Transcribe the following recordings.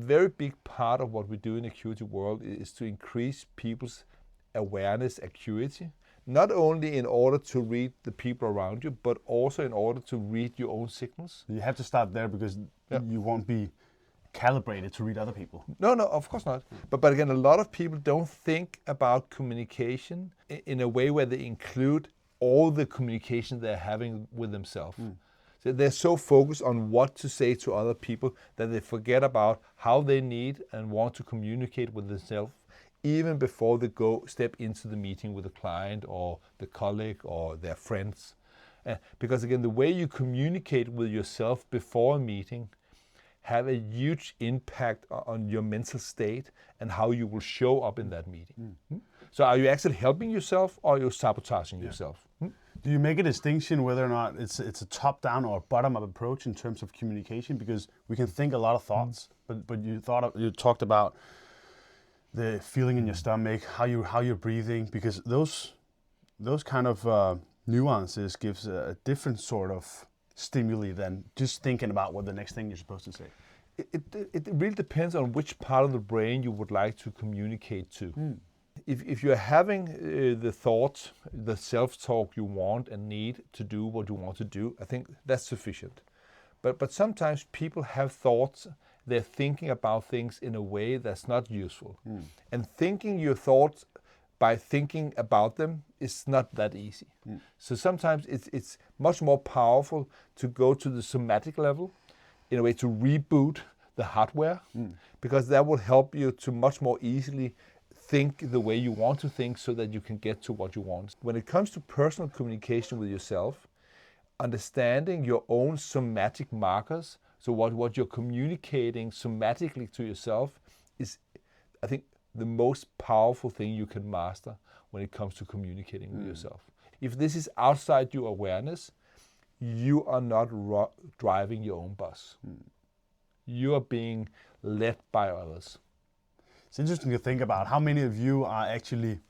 very big part of what we do in Acuity World is to increase people's awareness, acuity, not only in order to read the people around you, but also in order to read your own signals. You have to start there because you won't be calibrated to read other people. No, of course not. But again, a lot of people don't think about communication in a way where they include all the communication they're having with themselves. So they're so focused on what to say to other people that they forget about how they need and want to communicate with themselves even before they step into the meeting with the client or the colleague or their friends. Because again, the way you communicate with yourself before a meeting have a huge impact on your mental state and how you will show up in that meeting. So are you actually helping yourself or are you sabotaging yourself? Do you make a distinction whether or not it's a top-down or bottom-up approach in terms of communication? Because we can think a lot of thoughts, but you talked about the feeling in your stomach, how you're breathing, because those kind of nuances gives a different sort of stimuli than just thinking about what the next thing you're supposed to say. It really depends on which part of the brain you would like to communicate to. If you're having the thoughts, the self-talk you want and need to do what you want to do, I think that's sufficient. But sometimes people have thoughts, they're thinking about things in a way that's not useful. And thinking your thoughts by thinking about them is not that easy. So sometimes it's much more powerful to go to the somatic level, in a way to reboot the hardware, because that will help you to much more easily think the way you want to think so that you can get to what you want. When it comes to personal communication with yourself, understanding your own somatic markers, so what you're communicating somatically to yourself is, I think, the most powerful thing you can master when it comes to communicating with yourself. If this is outside your awareness, you are not driving your own bus. You are being led by others. It's interesting to think about how many of you are actually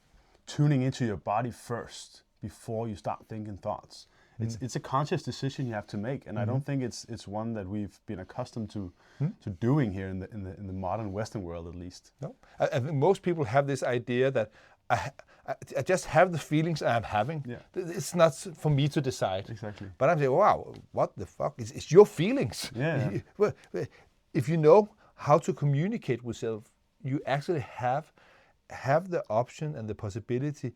tuning into your body first before you start thinking thoughts. It's a conscious decision you have to make, and I don't think it's one that we've been accustomed to doing here in the modern Western world, at least. No, I think most people have this idea that I just have the feelings I'm having. It's not for me to decide. Exactly. But I'm saying, wow, what the fuck? It's your feelings. If you know how to communicate with yourself, you actually have the option and the possibility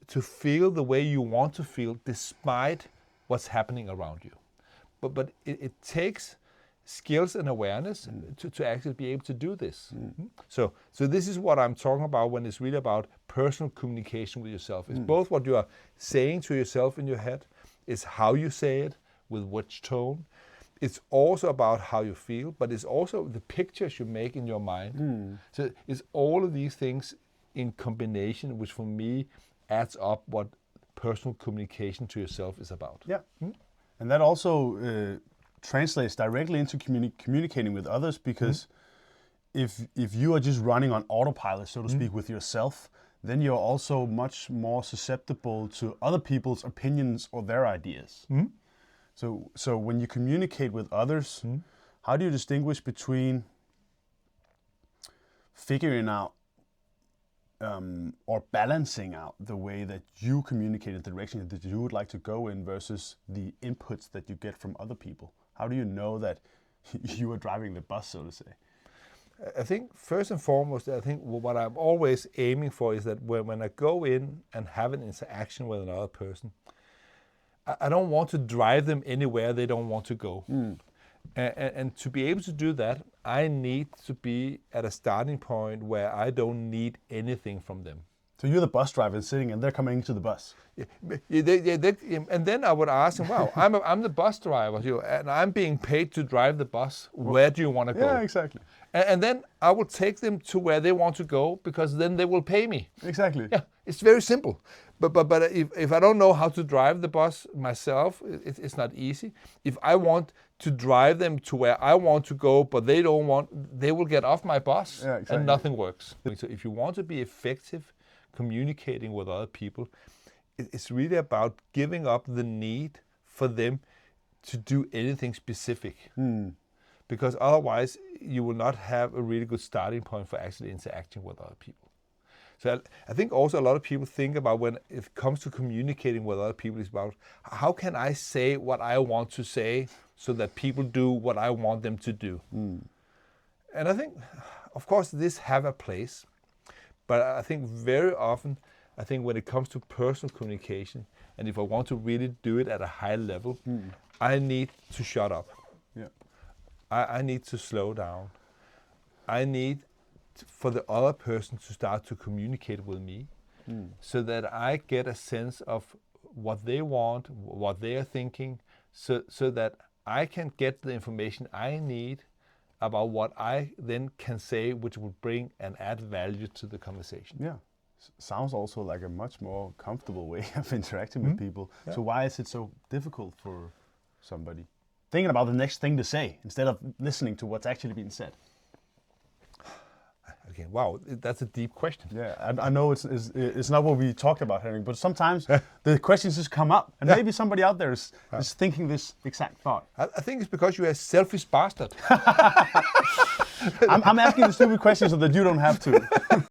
to feel the way you want to feel despite what's happening around you. But it takes skills and awareness to actually be able to do this. So this is what I'm talking about when it's really about personal communication with yourself. It's both what you are saying to yourself in your head, it's how you say it, with which tone. It's also about how you feel, but it's also the pictures you make in your mind. So it's all of these things in combination, which for me adds up what personal communication to yourself is about. And that also translates directly into communicating with others, because if you are just running on autopilot, so to speak, with yourself, then you're also much more susceptible to other people's opinions or their ideas. So when you communicate with others, how do you distinguish between figuring out or balancing out the way that you communicate, the direction that you would like to go in, versus the inputs that you get from other people? How do you know that you are driving the bus, so to say? I think first and foremost, I think what I'm always aiming for is that when I go in and have an interaction with another person, I don't want to drive them anywhere they don't want to go. And to be able to do that, I need to be at a starting point where I don't need anything from them. So you're the bus driver sitting and they're coming into the bus. And then I would ask them, wow, I'm the bus driver, and I'm being paid to drive the bus. Where do you want to go? Yeah, exactly. And then I will take them to where they want to go, because then they will pay me. Exactly. Yeah, it's very simple. But if I don't know how to drive the bus myself, it's not easy. If I want to drive them to where I want to go, but they don't want, they will get off my bus, and nothing works. So if you want to be effective communicating with other people, it's really about giving up the need for them to do anything specific. because otherwise you will not have a really good starting point for actually interacting with other people. So I think also a lot of people think about when it comes to communicating with other people is about how can I say what I want to say so that people do what I want them to do. And I think, of course, this have a place, but I think very often, I think when it comes to personal communication, and if I want to really do it at a high level, I need to shut up. Yeah. I need to slow down. I need for the other person to start to communicate with me so that I get a sense of what they want, what they are thinking, so that I can get the information I need about what I then can say, which will bring and add value to the conversation. Yeah. Sounds also like a much more comfortable way of interacting with people. Yeah. So why is it so difficult for somebody thinking about the next thing to say instead of listening to what's actually being said? Okay, wow, that's a deep question. Yeah, I know it's not what we talked about, Henrik, but sometimes the questions just come up, and maybe somebody out there is thinking this exact thought. I think it's because you're a selfish bastard. I'm asking the stupid questions so that you don't have to.